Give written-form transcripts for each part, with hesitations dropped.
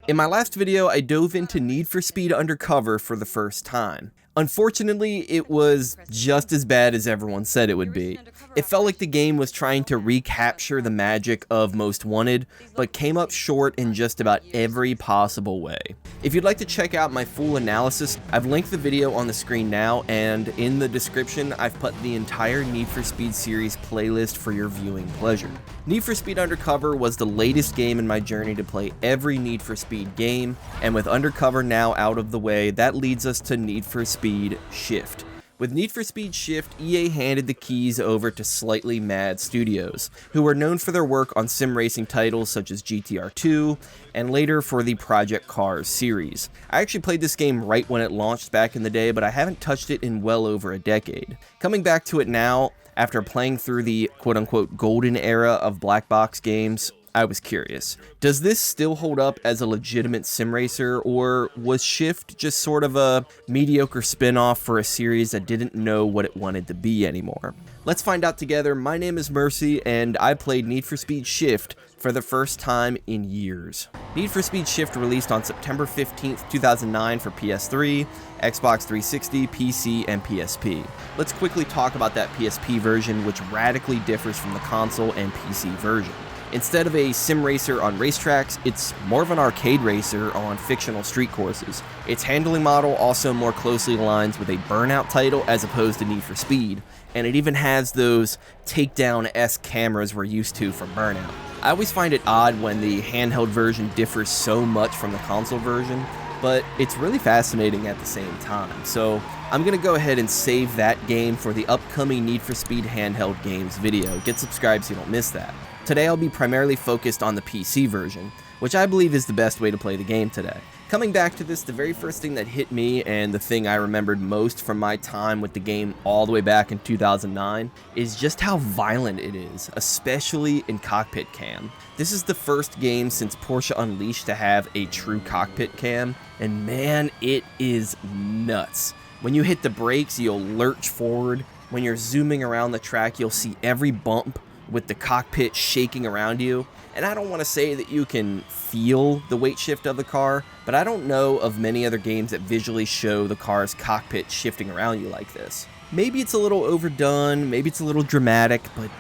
In my last video, I dove into Need for Speed Undercover for the first time. Unfortunately, it was just as bad as everyone said it would be. It felt like the game was trying to recapture the magic of Most Wanted, but came up short in just about every possible way. If you'd like to check out my full analysis, I've linked the video on the screen now, and in the description, I've put the entire Need for Speed series playlist for your viewing pleasure. Need for Speed Undercover was the latest game in my journey to play every Need for Speed game, and with Undercover now out of the way, that leads us to Need for Speed Shift. With Need for Speed Shift, EA handed the keys over to Slightly Mad Studios, who were known for their work on sim racing titles such as GTR 2, and later for the Project Cars series. I actually played this game right when it launched back in the day, but I haven't touched it in well over a decade. Coming back to it now, after playing through the quote-unquote golden era of black box games, I was curious. Does this still hold up as a legitimate sim racer, or was Shift just sort of a mediocre spin-off for a series that didn't know what it wanted to be anymore? Let's find out together. My name is Mercy, and I played Need for Speed Shift for the first time in years. Need for Speed Shift released on September 15th, 2009 for PS3, Xbox 360, PC, and PSP. Let's quickly talk about that PSP version, which radically differs from the console and PC version. Instead of a sim racer on racetracks, it's more of an arcade racer on fictional street courses. Its handling model also more closely aligns with a Burnout title as opposed to Need for Speed, and it even has those takedown-esque cameras we're used to from Burnout. I always find it odd when the handheld version differs so much from the console version, but it's really fascinating at the same time. So I'm going to go ahead and save that game for the upcoming Need for Speed handheld games video. Get subscribed so you don't miss that. Today I'll be primarily focused on the PC version, which I believe is the best way to play the game today. Coming back to this, the very first thing that hit me, and the thing I remembered most from my time with the game all the way back in 2009, is just how violent it is, especially in cockpit cam. This is the first game since Porsche Unleashed to have a true cockpit cam, and man, it is nuts. When you hit the brakes, you'll lurch forward. When you're zooming around the track, you'll see every bump with the cockpit shaking around you. And I don't want to say that you can feel the weight shift of the car, but I don't know of many other games that visually show the car's cockpit shifting around you like this. Maybe it's a little overdone, maybe it's a little dramatic, but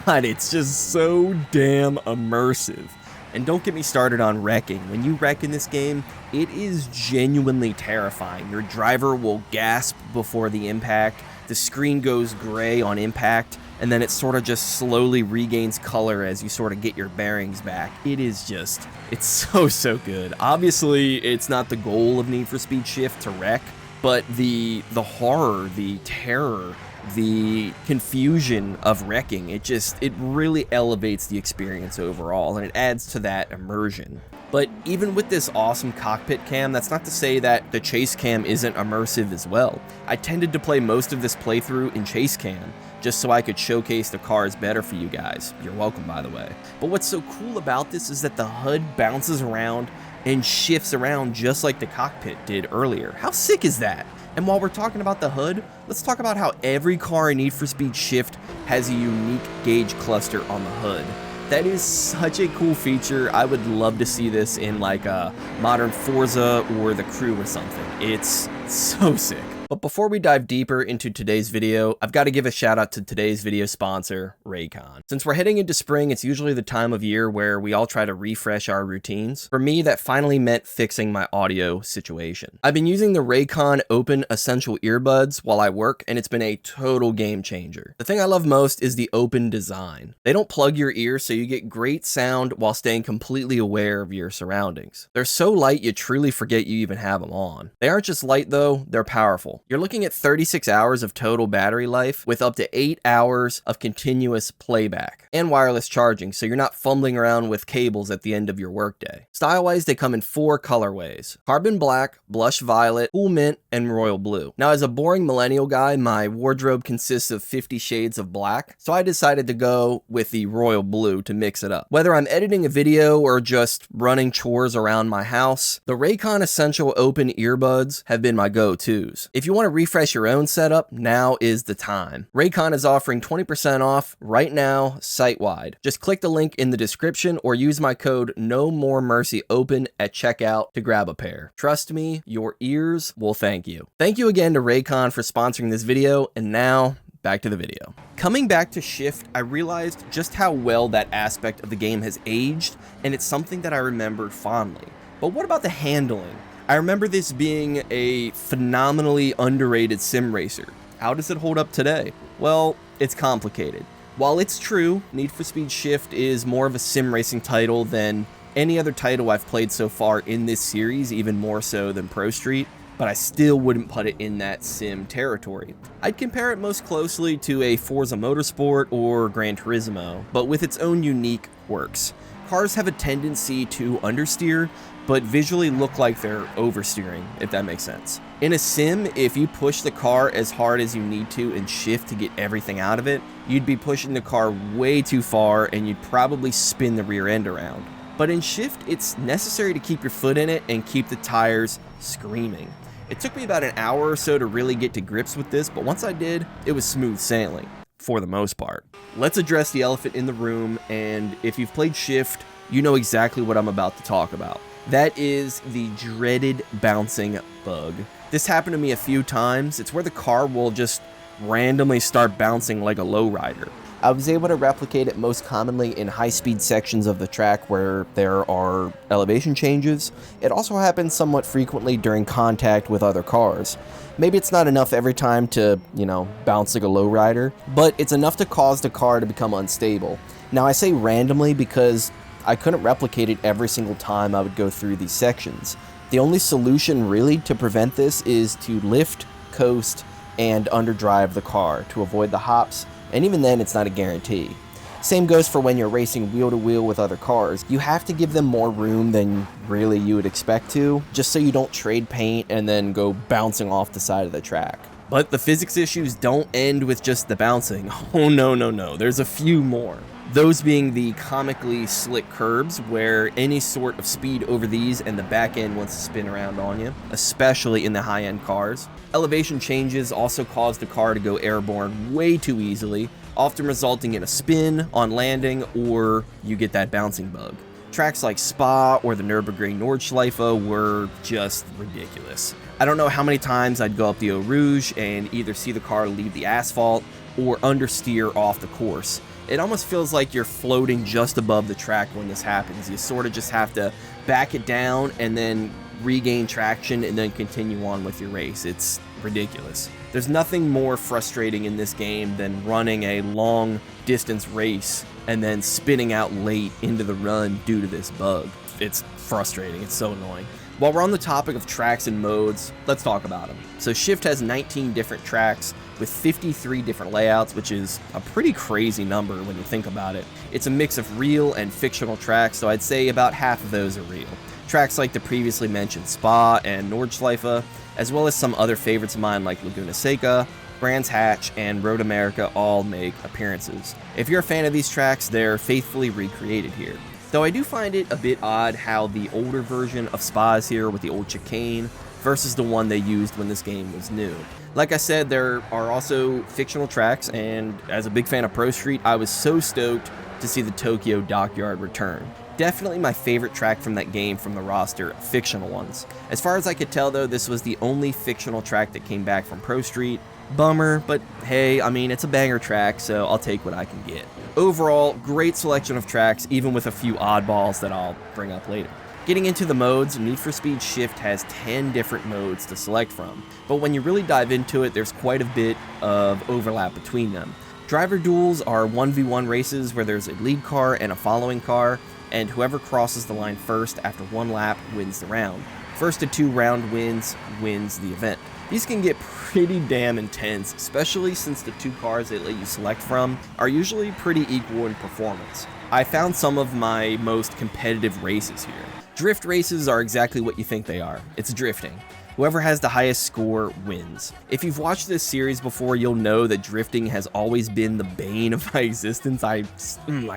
God, it's just so damn immersive. And don't get me started on wrecking. When you wreck in this game, it is genuinely terrifying. Your driver will gasp before the impact, the screen goes gray on impact, and then it sort of just slowly regains color as you sort of get your bearings back. It is just, it's so good. Obviously, it's not the goal of Need for Speed Shift to wreck, but the horror, the terror, the confusion of wrecking, it really elevates the experience overall, and it adds to that immersion. But even with this awesome cockpit cam, that's not to say that the chase cam isn't immersive as well. I tended to play most of this playthrough in chase cam, just so I could showcase the cars better for you guys. You're welcome, by the way. But what's so cool about this is that the HUD bounces around and shifts around just like the cockpit did earlier. How sick is that? And while we're talking about the HUD, let's talk about how every car in Need for Speed Shift has a unique gauge cluster on the HUD. That is such a cool feature. I would love to see this in like a modern Forza or the Crew or something. It's so sick. But before we dive deeper into today's video, I've got to give a shout out to today's video sponsor, Raycon. Since we're heading into spring, it's usually the time of year where we all try to refresh our routines. For me, that finally meant fixing my audio situation. I've been using the Raycon Open Essential earbuds while I work, and it's been a total game changer. The thing I love most is the open design. They don't plug your ear, so you get great sound while staying completely aware of your surroundings. They're so light you truly forget you even have them on. They aren't just light though, they're powerful. You're looking at 36 hours of total battery life with up to 8 hours of continuous playback and wireless charging, so you're not fumbling around with cables at the end of your workday. Style-wise, they come in 4 colorways: carbon black, blush violet, cool mint, and royal blue. Now, as a boring millennial guy, my wardrobe consists of 50 shades of black, so I decided to go with the royal blue to mix it up. Whether I'm editing a video or just running chores around my house, the Raycon Essential Open earbuds have been my go-tos. If you want to refresh your own setup, now is the time. Raycon is offering 20% off right now, site-wide. Just click the link in the description or use my code NoMooreMercy open at checkout to grab a pair. Trust me, your ears will thank you. Thank you again to Raycon for sponsoring this video, and now back to the video. Coming back to Shift, I realized just how well that aspect of the game has aged, and it's something that I remembered fondly. But what about the handling? I remember this being a phenomenally underrated sim racer. How does it hold up today? Well, it's complicated. While it's true, Need for Speed Shift is more of a sim racing title than any other title I've played so far in this series, even more so than Pro Street, but I still wouldn't put it in that sim territory. I'd compare it most closely to a Forza Motorsport or Gran Turismo, but with its own unique quirks. Cars have a tendency to understeer, but visually look like they're oversteering, if that makes sense. In a sim, if you push the car as hard as you need to and shift to get everything out of it, you'd be pushing the car way too far and you'd probably spin the rear end around. But in Shift, it's necessary to keep your foot in it and keep the tires screaming. It took me about an hour or so to really get to grips with this, but once I did, it was smooth sailing, for the most part. Let's address the elephant in the room, and if you've played Shift, you know exactly what I'm about to talk about. That is the dreaded bouncing bug. This happened to me a few times. It's where the car will just randomly start bouncing like a lowrider. I was able to replicate it most commonly in high-speed sections of the track where there are elevation changes. It also happens somewhat frequently during contact with other cars. Maybe it's not enough every time to, bounce like a lowrider, but it's enough to cause the car to become unstable. Now, I say randomly because I couldn't replicate it every single time I would go through these sections. The only solution really to prevent this is to lift, coast, and underdrive the car to avoid the hops, and even then it's not a guarantee. Same goes for when you're racing wheel to wheel with other cars. You have to give them more room than really you would expect to, just so you don't trade paint and then go bouncing off the side of the track. But the physics issues don't end with just the bouncing. Oh no, there's a few more. Those being the comically slick curbs, where any sort of speed over these and the back end wants to spin around on you, especially in the high-end cars. Elevation changes also cause the car to go airborne way too easily, often resulting in a spin on landing, or you get that bouncing bug. Tracks like Spa or the Nürburgring Nordschleife were just ridiculous. I don't know how many times I'd go up the Eau Rouge and either see the car leave the asphalt or understeer off the course. It almost feels like you're floating just above the track when this happens. You sort of just have to back it down and then regain traction and then continue on with your race. It's ridiculous. There's nothing more frustrating in this game than running a long distance race and then spinning out late into the run due to this bug. It's frustrating. It's so annoying. While we're on the topic of tracks and modes, let's talk about them. So Shift has 19 different tracks with 53 different layouts, which is a pretty crazy number when you think about it. It's a mix of real and fictional tracks, so I'd say about half of those are real. Tracks like the previously mentioned Spa and Nordschleife, as well as some other favorites of mine like Laguna Seca, Brands Hatch, and Road America all make appearances. If you're a fan of these tracks, they're faithfully recreated here. Though I do find it a bit odd how the older version of Spa is here with the old chicane versus the one they used when this game was new. Like I said, there are also fictional tracks, and as a big fan of Pro Street, I was so stoked to see the Tokyo Dockyard return. Definitely my favorite track from that game from the roster of fictional ones. As far as I could tell though, this was the only fictional track that came back from Pro Street. Bummer, but hey, I mean, it's a banger track, so I'll take what I can get. Overall, great selection of tracks, even with a few oddballs that I'll bring up later. Getting into the modes, Need for Speed Shift has 10 different modes to select from, but when you really dive into it, there's quite a bit of overlap between them. Driver duels are 1v1 races where there's a lead car and a following car, and whoever crosses the line first after one lap wins the round. First to 2 round wins the event. These can get pretty damn intense, especially since the 2 cars they let you select from are usually pretty equal in performance. I found some of my most competitive races here. Drift races are exactly what you think they are. It's drifting. Whoever has the highest score wins. If you've watched this series before, you'll know that drifting has always been the bane of my existence. I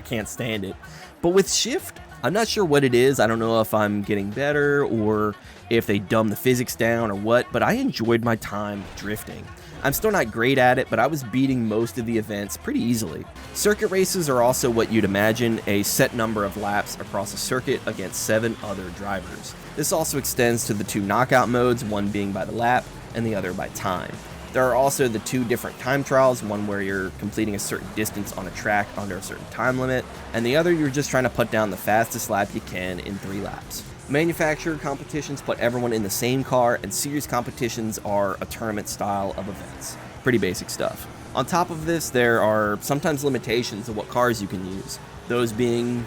can't stand it. But with Shift, I'm not sure what it is. I don't know if I'm getting better or if they dumb the physics down or what, but I enjoyed my time drifting. I'm still not great at it, but I was beating most of the events pretty easily. Circuit races are also what you'd imagine, a set number of laps across a circuit against 7 other drivers. This also extends to the 2 knockout modes, one being by the lap and the other by time. There are also the 2 different time trials, one where you're completing a certain distance on a track under a certain time limit, and the other you're just trying to put down the fastest lap you can in 3 laps. Manufacturer competitions put everyone in the same car, and series competitions are a tournament style of events. Pretty basic stuff. On top of this, there are sometimes limitations of what cars you can use. Those being,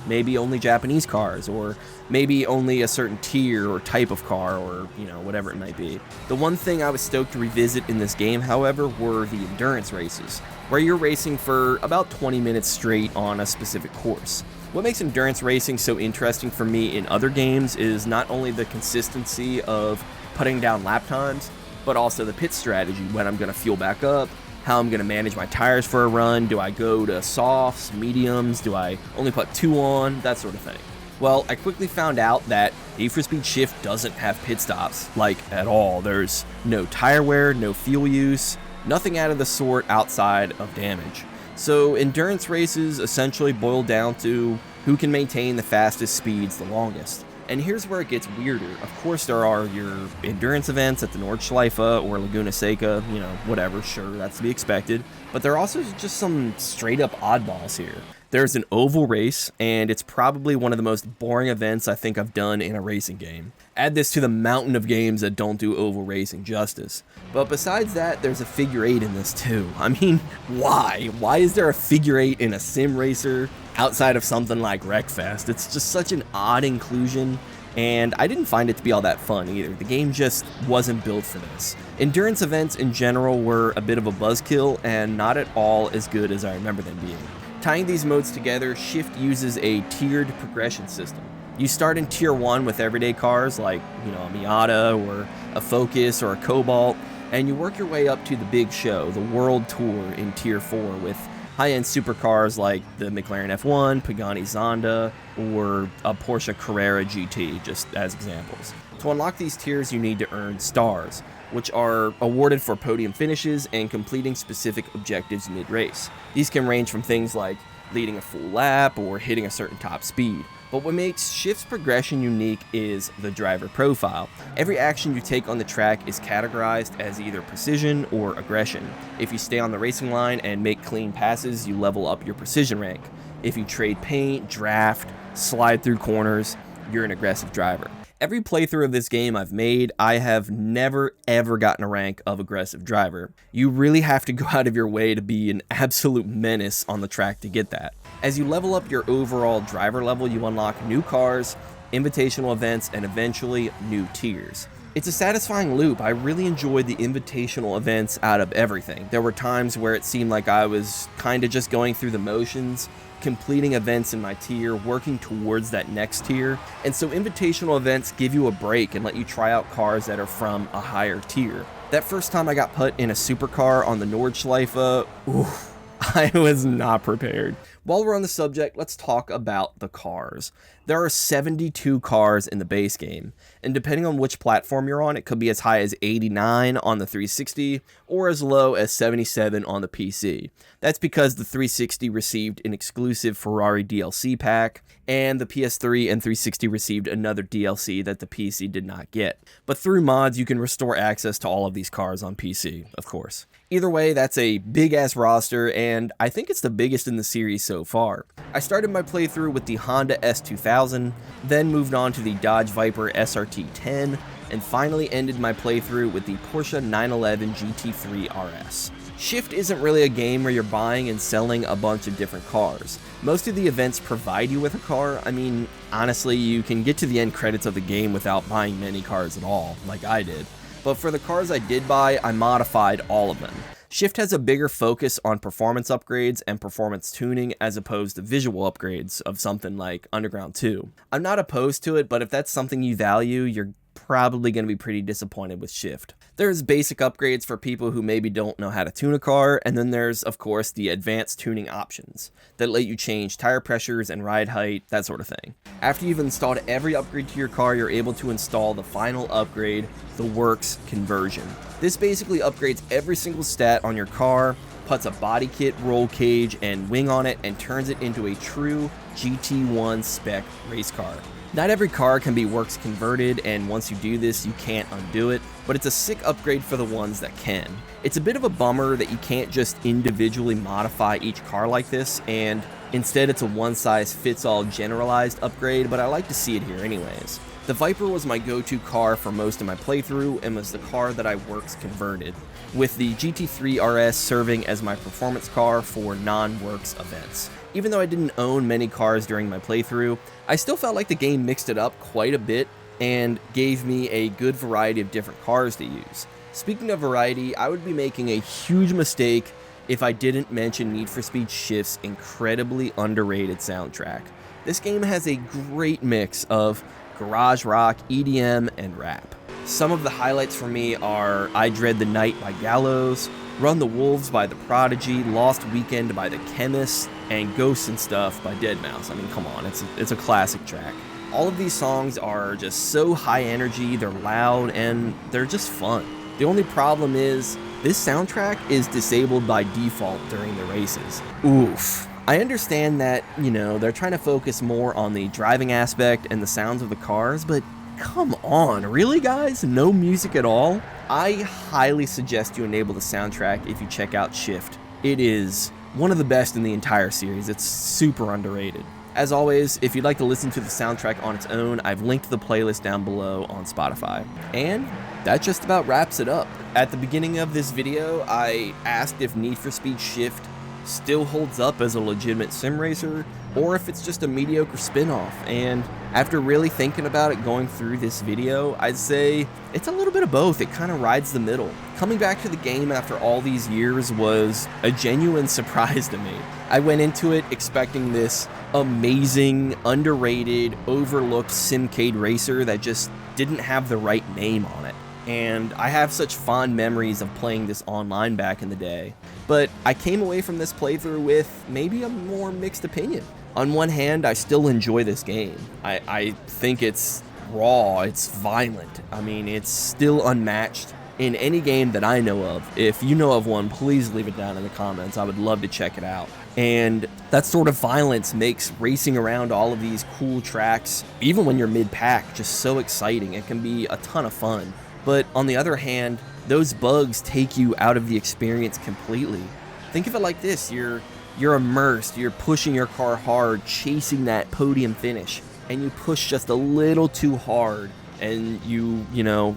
maybe only Japanese cars, or maybe only a certain tier or type of car, or, whatever it might be. The one thing I was stoked to revisit in this game, however, were the endurance races, where you're racing for about 20 minutes straight on a specific course. What makes endurance racing so interesting for me in other games is not only the consistency of putting down lap times, but also the pit strategy, when I'm going to fuel back up, how I'm going to manage my tires for a run, do I go to softs, mediums, do I only put 2 on, that sort of thing. Well, I quickly found out that Need for Speed Shift doesn't have pit stops, at all. There's no tire wear, no fuel use, nothing out of the sort outside of damage. So endurance races essentially boil down to who can maintain the fastest speeds the longest. And here's where it gets weirder. Of course, there are your endurance events at the Nordschleife or Laguna Seca, whatever, sure, that's to be expected. But there are also just some straight up oddballs here. There's an oval race, and it's probably one of the most boring events I think I've done in a racing game. Add this to the mountain of games that don't do oval racing justice. But besides that, there's a figure 8 in this too. I mean, why? Why is there a figure 8 in a sim racer outside of something like Wreckfest? It's just such an odd inclusion, and I didn't find it to be all that fun either. The game just wasn't built for this. Endurance events in general were a bit of a buzzkill, and not at all as good as I remember them being. Tying these modes together, Shift uses a tiered progression system. You start in Tier 1 with everyday cars like, a Miata or a Focus or a Cobalt, and you work your way up to the big show, the World Tour, in Tier 4 with high-end supercars like the McLaren F1, Pagani Zonda, or a Porsche Carrera GT, just as examples. To unlock these tiers, you need to earn stars, which are awarded for podium finishes and completing specific objectives mid-race. These can range from things like leading a full lap or hitting a certain top speed. But what makes Shift's progression unique is the driver profile. Every action you take on the track is categorized as either precision or aggression. If you stay on the racing line and make clean passes, you level up your precision rank. If you trade paint, draft, slide through corners, you're an aggressive driver. Every playthrough of this game I've made, I have never ever gotten a rank of aggressive driver. You really have to go out of your way to be an absolute menace on the track to get that. As you level up your overall driver level, you unlock new cars, invitational events, and eventually new tiers. It's a satisfying loop. I really enjoyed the invitational events out of everything. There were times where it seemed like I was kinda just going through the motions, completing events in my tier, working towards that next tier. And so invitational events give you a break and let you try out cars that are from a higher tier. That first time I got put in a supercar on the Nordschleife, oof, I was not prepared. While we're on the subject, let's talk about the cars. There are 72 cars in the base game, and depending on which platform you're on, it could be as high as 89 on the 360 or as low as 77 on the PC. That's because the 360 received an exclusive Ferrari DLC pack, and the PS3 and 360 received another DLC that the PC did not get. But through mods, you can restore access to all of these cars on PC, of course. Either way, that's a big-ass roster, and I think it's the biggest in the series so far. I started my playthrough with the Honda S2000, then moved on to the Dodge Viper SRT10, and finally ended my playthrough with the Porsche 911 GT3 RS. Shift isn't really a game where you're buying and selling a bunch of different cars. Most of the events provide you with a car. I mean, honestly, you can get to the end credits of the game without buying many cars at all, like I did. But for the cars I did buy, I modified all of them. Shift has a bigger focus on performance upgrades and performance tuning as opposed to visual upgrades of something like Underground 2. I'm not opposed to it, but if that's something you value, you're probably going to be pretty disappointed with Shift. There's basic upgrades for people who maybe don't know how to tune a car, and then there's, of course, the advanced tuning options that let you change tire pressures and ride height, that sort of thing. After you've installed every upgrade to your car, you're able to install the final upgrade, the Works Conversion. This basically upgrades every single stat on your car, puts a body kit, roll cage, and wing on it, and turns it into a true GT1 spec race car. Not every car can be Works converted, and once you do this, you can't undo it, but it's a sick upgrade for the ones that can. It's a bit of a bummer that you can't just individually modify each car like this, and instead it's a one-size-fits-all generalized upgrade, but I like to see it here anyways. The Viper was my go-to car for most of my playthrough and was the car that I Works converted, with the GT3 RS serving as my performance car for non-Works events. Even though I didn't own many cars during my playthrough, I still felt like the game mixed it up quite a bit and gave me a good variety of different cars to use. Speaking of variety, I would be making a huge mistake if I didn't mention Need for Speed Shift's incredibly underrated soundtrack. This game has a great mix of garage rock, EDM, and rap. Some of the highlights for me are I Dread the Night by Gallows, Run the Wolves by The Prodigy, Lost Weekend by The Chemists, and Ghosts and Stuff by Deadmau5. I mean, come on, it's a classic track. All of these songs are just so high energy, they're loud, and they're just fun. The only problem is, this soundtrack is disabled by default during the races. Oof. I understand that, they're trying to focus more on the driving aspect and the sounds of the cars, but come on, really guys? No music at all? I highly suggest you enable the soundtrack if you check out Shift. It is one of the best in the entire series. It's super underrated. As always, if you'd like to listen to the soundtrack on its own, I've linked the playlist down below on Spotify. And that just about wraps it up. At the beginning of this video, I asked if Need for Speed Shift still holds up as a legitimate sim racer, or if it's just a mediocre spin-off, and after really thinking about it going through this video, I'd say it's a little bit of both. It kind of rides the middle. Coming back to the game after all these years was a genuine surprise to me. I went into it expecting this amazing, underrated, overlooked simcade racer that just didn't have the right name on it. And I have such fond memories of playing this online back in the day. But I came away from this playthrough with maybe a more mixed opinion. On one hand, I still enjoy this game. I think it's raw, it's violent. I mean, it's still unmatched in any game that I know of. If you know of one, please leave it down in the comments. I would love to check it out. And that sort of violence makes racing around all of these cool tracks, even when you're mid-pack, just so exciting. It can be a ton of fun. But on the other hand, those bugs take you out of the experience completely. Think of it like this, you're immersed, you're pushing your car hard, chasing that podium finish, and you push just a little too hard, and you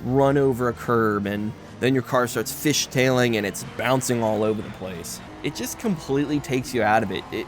run over a curb, and then your car starts fishtailing and it's bouncing all over the place. It just completely takes you out of it. It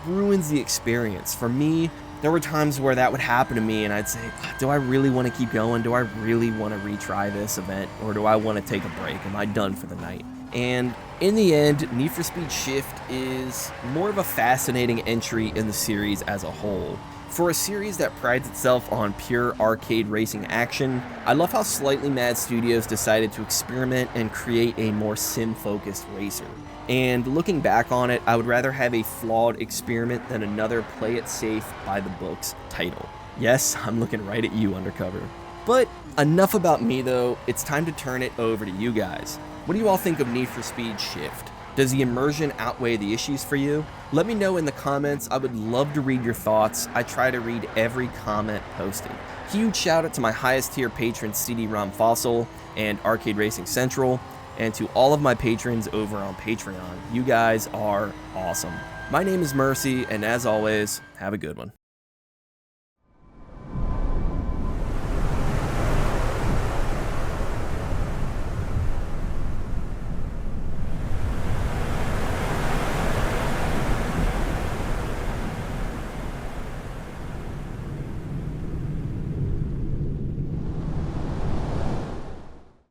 ruins the experience. For me, there were times where that would happen to me and I'd say, do I really want to keep going? Do I really want to retry this event? Or do I want to take a break? Am I done for the night? And in the end, Need for Speed Shift is more of a fascinating entry in the series as a whole. For a series that prides itself on pure arcade racing action, I love how Slightly Mad Studios decided to experiment and create a more sim-focused racer. And looking back on it, I would rather have a flawed experiment than another play it safe by the books title. Yes, I'm looking right at you, Undercover. But enough about me though, it's time to turn it over to you guys. What do you all think of Need for Speed Shift? Does the immersion outweigh the issues for you? Let me know in the comments. I would love to read your thoughts. I try to read every comment posted. Huge shout out to my highest tier patrons CD-ROM Fossil and Arcade Racing Central, and to all of my patrons over on Patreon. You guys are awesome. My name is Mercy, and as always, have a good one.